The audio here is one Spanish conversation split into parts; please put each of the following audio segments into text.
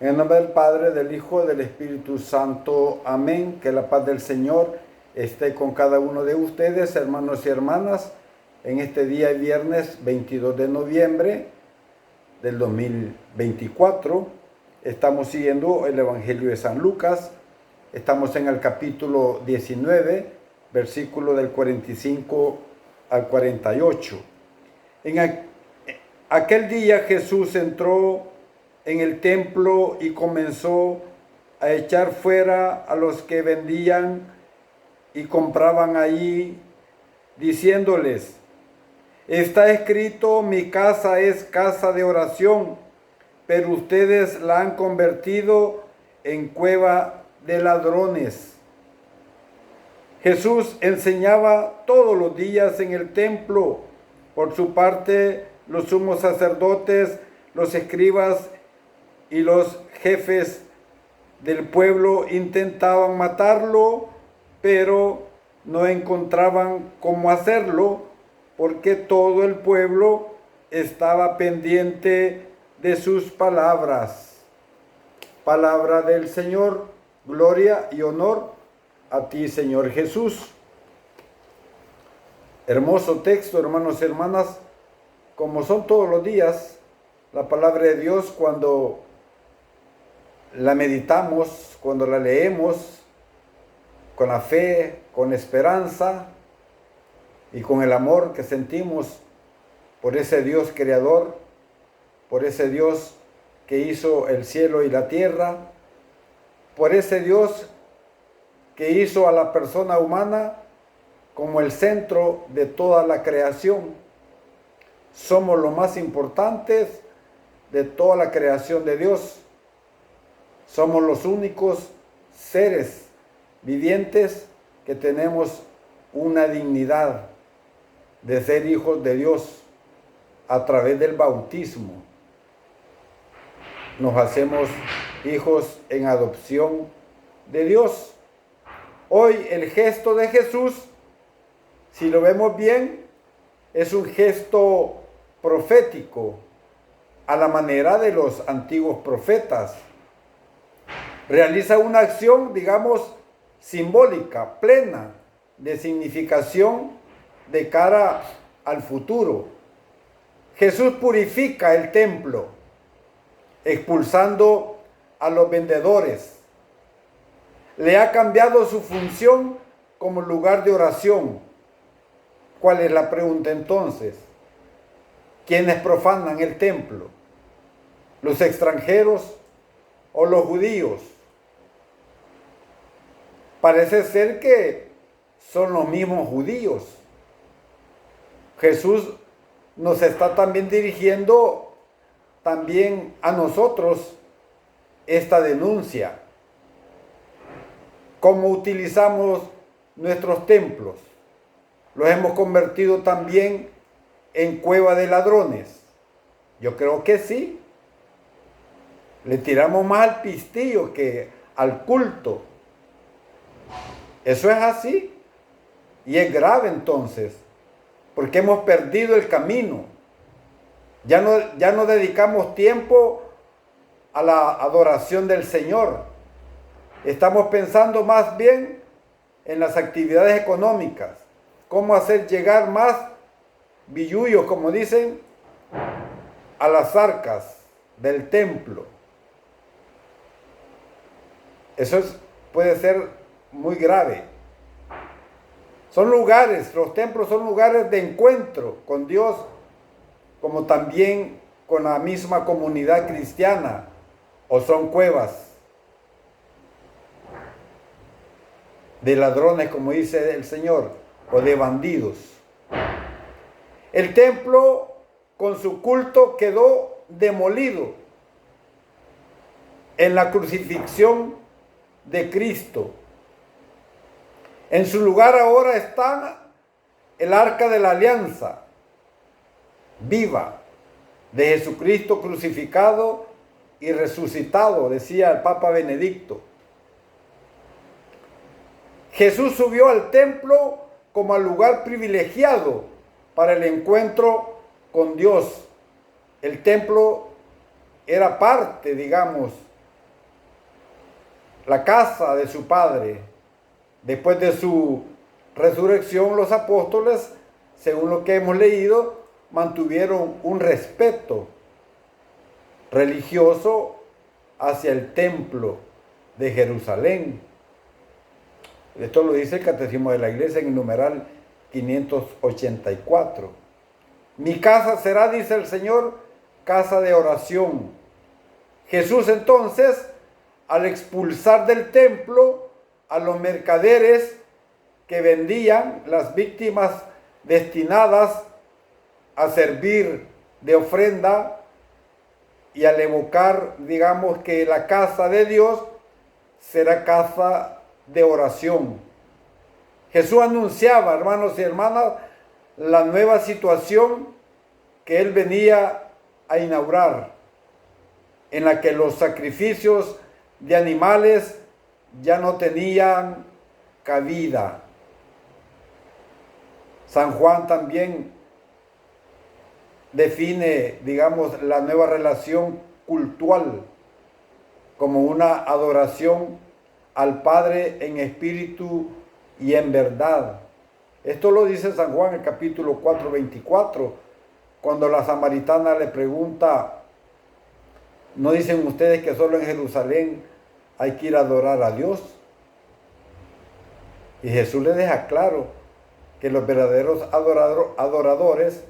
En el nombre del Padre, del Hijo, del Espíritu Santo. Amén. Que la paz del Señor esté con cada uno de ustedes, hermanos y hermanas, en este día viernes 22 de noviembre del 2024. Estamos siguiendo el Evangelio de San Lucas. Estamos en el capítulo 19, versículo del 45 al 48. En aquel día Jesús entró en el templo y comenzó a echar fuera a los que vendían y compraban allí, diciéndoles: está escrito, mi casa es casa de oración, pero ustedes la han convertido en cueva de ladrones. Jesús enseñaba todos los días en el templo. Por su parte, los sumos sacerdotes, los escribas y los jefes del pueblo intentaban matarlo, pero no encontraban cómo hacerlo, porque todo el pueblo estaba pendiente de sus palabras. Palabra del Señor, gloria y honor a ti, Señor Jesús. Hermoso texto, hermanos y hermanas, como son todos los días, la palabra de Dios, cuando la meditamos, cuando la leemos con la fe, con esperanza y con el amor que sentimos por ese Dios creador, por ese Dios que hizo el cielo y la tierra, por ese Dios que hizo a la persona humana como el centro de toda la creación. Somos los más importantes de toda la creación de Dios. Somos los únicos seres vivientes que tenemos una dignidad de ser hijos de Dios a través del bautismo. Nos hacemos hijos en adopción de Dios. Hoy el gesto de Jesús, si lo vemos bien, es un gesto profético a la manera de los antiguos profetas. Realiza una acción, digamos, simbólica, plena de significación de cara al futuro. Jesús purifica el templo, expulsando a los vendedores. Le ha cambiado su función como lugar de oración. ¿Cuál es la pregunta entonces? ¿Quiénes profanan el templo? ¿Los extranjeros o los judíos? Parece ser que son los mismos judíos. Jesús nos está también dirigiendo también a nosotros esta denuncia. ¿Cómo utilizamos nuestros templos? ¿Los hemos convertido también en cueva de ladrones? Yo creo que sí. Le tiramos más al pistillo que al culto. Eso es así. Y es grave entonces, porque hemos perdido el camino. Ya no dedicamos tiempo a la adoración del Señor. Estamos pensando más bien en las actividades económicas. Cómo hacer llegar más billullos, como dicen, a las arcas del templo. Eso puede ser muy grave. Son lugares, los templos son lugares de encuentro con Dios, como también con la misma comunidad cristiana, o son cuevas de ladrones, como dice el Señor, o de bandidos. El templo con su culto quedó demolido en la crucifixión de Cristo. En su lugar ahora está el arca de la alianza viva de Jesucristo crucificado y resucitado, decía el Papa Benedicto. Jesús subió al templo como al lugar privilegiado para el encuentro con Dios. El templo era parte, digamos, la casa de su padre. Después de su resurrección, los apóstoles, según lo que hemos leído, mantuvieron un respeto religioso hacia el templo de Jerusalén. Esto lo dice el Catecismo de la Iglesia en el numeral 584. Mi casa será, dice el Señor, casa de oración. Jesús entonces, al expulsar del templo a los mercaderes que vendían las víctimas destinadas a servir de ofrenda, y al evocar, digamos, que la casa de Dios será casa de oración. Jesús anunciaba, hermanos y hermanas, la nueva situación que él venía a inaugurar, en la que los sacrificios de animales ya no tenían cabida. San Juan también define, digamos, la nueva relación cultual como una adoración al Padre en espíritu y en verdad. Esto lo dice San Juan en el capítulo 4, 24, cuando la samaritana le pregunta: ¿no dicen ustedes que solo en Jerusalén hay que ir a adorar a Dios? Y Jesús le deja claro que los verdaderos adoradores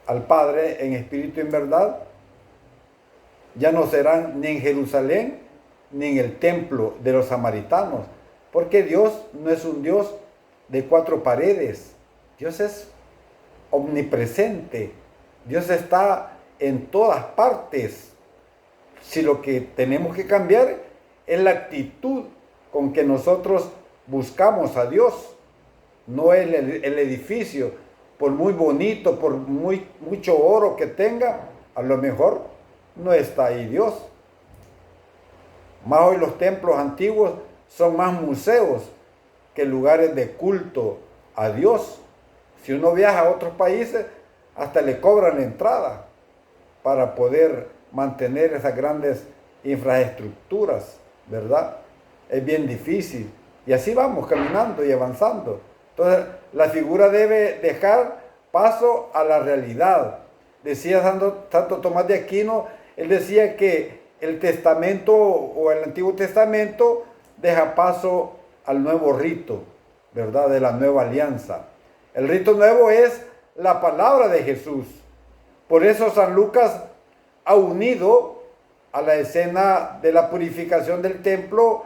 al Padre en espíritu y en verdad ya no serán ni en Jerusalén ni en el templo de los samaritanos, porque Dios no es un Dios de cuatro paredes. Dios es omnipresente. Dios está en todas partes. Si lo que tenemos que cambiar es la actitud con que nosotros buscamos a Dios, no el edificio, por muy bonito, por mucho oro que tenga, a lo mejor no está ahí Dios. Más hoy los templos antiguos son más museos que lugares de culto a Dios. Si uno viaja a otros países, hasta le cobran la entrada para poder mantener esas grandes infraestructuras, ¿verdad? Es bien difícil. Y así vamos caminando y avanzando. Entonces, la figura debe dejar paso a la realidad. Decía Santo Tomás de Aquino, él decía que el Testamento o el Antiguo Testamento deja paso al nuevo rito, ¿verdad? De la nueva alianza. El rito nuevo es la palabra de Jesús. Por eso San Lucas ha unido a la escena de la purificación del templo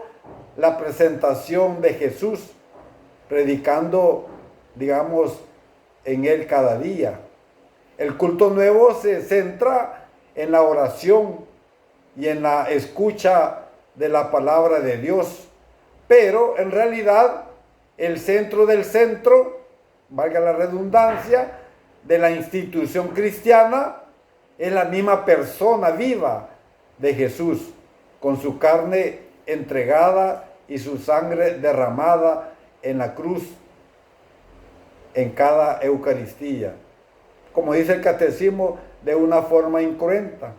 la presentación de Jesús, predicando, digamos, en él cada día. El culto nuevo se centra en la oración y en la escucha de la palabra de Dios, pero en realidad el centro del centro, valga la redundancia, de la institución cristiana es la misma persona viva de Jesús, con su carne entregada y su sangre derramada en la cruz en cada Eucaristía. Como dice el Catecismo, de una forma incruenta,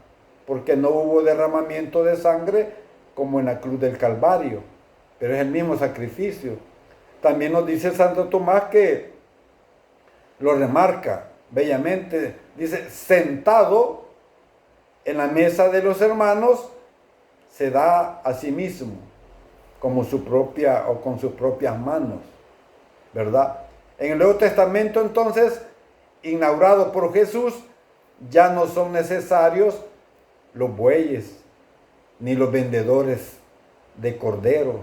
porque no hubo derramamiento de sangre como en la cruz del Calvario, pero es el mismo sacrificio. También nos dice Santo Tomás, que lo remarca bellamente, dice: sentado en la mesa de los hermanos, se da a sí mismo como su propia o con sus propias manos, ¿verdad? En el Nuevo Testamento, entonces, inaugurado por Jesús, ya no son necesarios los bueyes ni los vendedores de cordero.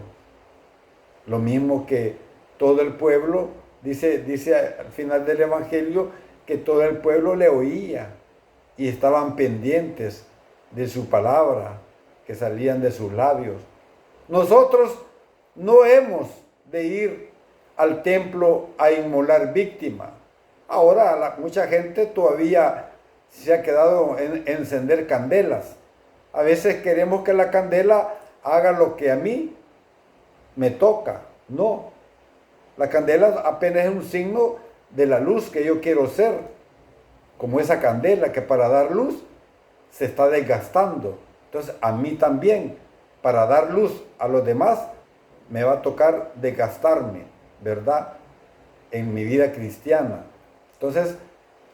Lo mismo que todo el pueblo, dice al final del Evangelio, que todo el pueblo le oía y estaban pendientes de su palabra que salían de sus labios. Nosotros no hemos de ir al templo a inmolar víctima. Ahora mucha gente todavía se ha quedado en encender candelas. A veces queremos que la candela haga lo que a mí me toca. No, la candela apenas es un signo de la luz que yo quiero ser, como esa candela que para dar luz se está desgastando. Entonces a mí también para dar luz a los demás, me va a tocar desgastarme, ¿verdad? En mi vida cristiana. Entonces,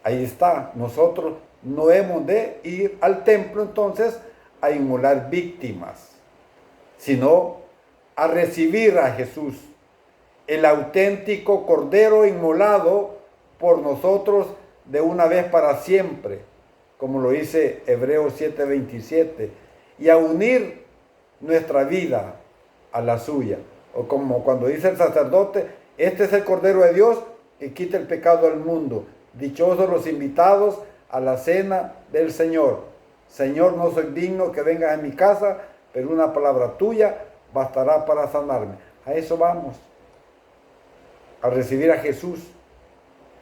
ahí está. Nosotros no hemos de ir al templo entonces a inmolar víctimas, sino a recibir a Jesús, el auténtico Cordero inmolado por nosotros de una vez para siempre, como lo dice Hebreos 7:27, y a unir nuestra vida a la suya. O como cuando dice el sacerdote, este es el Cordero de Dios que quita el pecado del mundo. Dichosos los invitados a la cena del Señor. Señor, no soy digno que vengas a mi casa, pero una palabra tuya bastará para sanarme. A eso vamos, a recibir a Jesús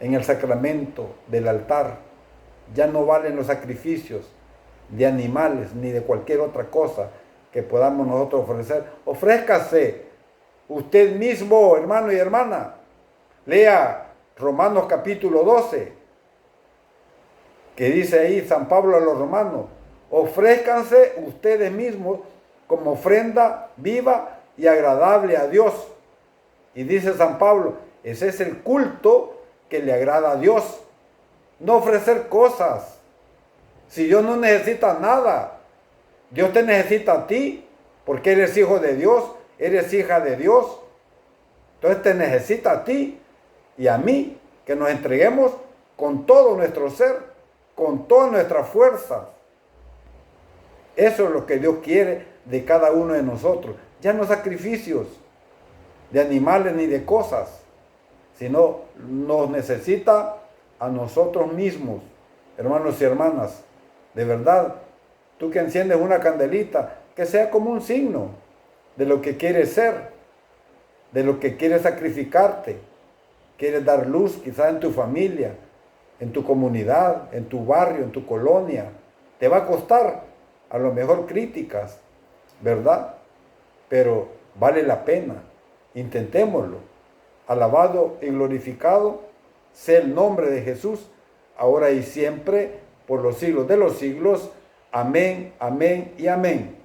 en el sacramento del altar. Ya no valen los sacrificios de animales ni de cualquier otra cosa que podamos nosotros ofrecer. Ofrézcase usted mismo, hermano y hermana. Lea Romanos capítulo 12, que dice ahí San Pablo a los romanos: ofrézcanse ustedes mismos como ofrenda viva y agradable a Dios. Y dice San Pablo, ese es el culto que le agrada a Dios. No ofrecer cosas. Si Dios no necesita nada, Dios te necesita a ti, porque eres hijo de Dios, eres hija de Dios. Entonces te necesita a ti y a mí, que nos entreguemos con todo nuestro ser, con toda nuestra fuerza. Eso es lo que Dios quiere de cada uno de nosotros. Ya no sacrificios de animales ni de cosas, sino nos necesita a nosotros mismos, hermanos y hermanas. De verdad, tú que enciendes una candelita, que sea como un signo de lo que quieres ser, de lo que quieres sacrificarte. Quieres dar luz quizás en tu familia, en tu comunidad, en tu barrio, en tu colonia. Te va a costar a lo mejor críticas, ¿verdad? Pero vale la pena. Intentémoslo. Alabado y glorificado sea el nombre de Jesús, ahora y siempre, por los siglos de los siglos. Amén, amén y amén.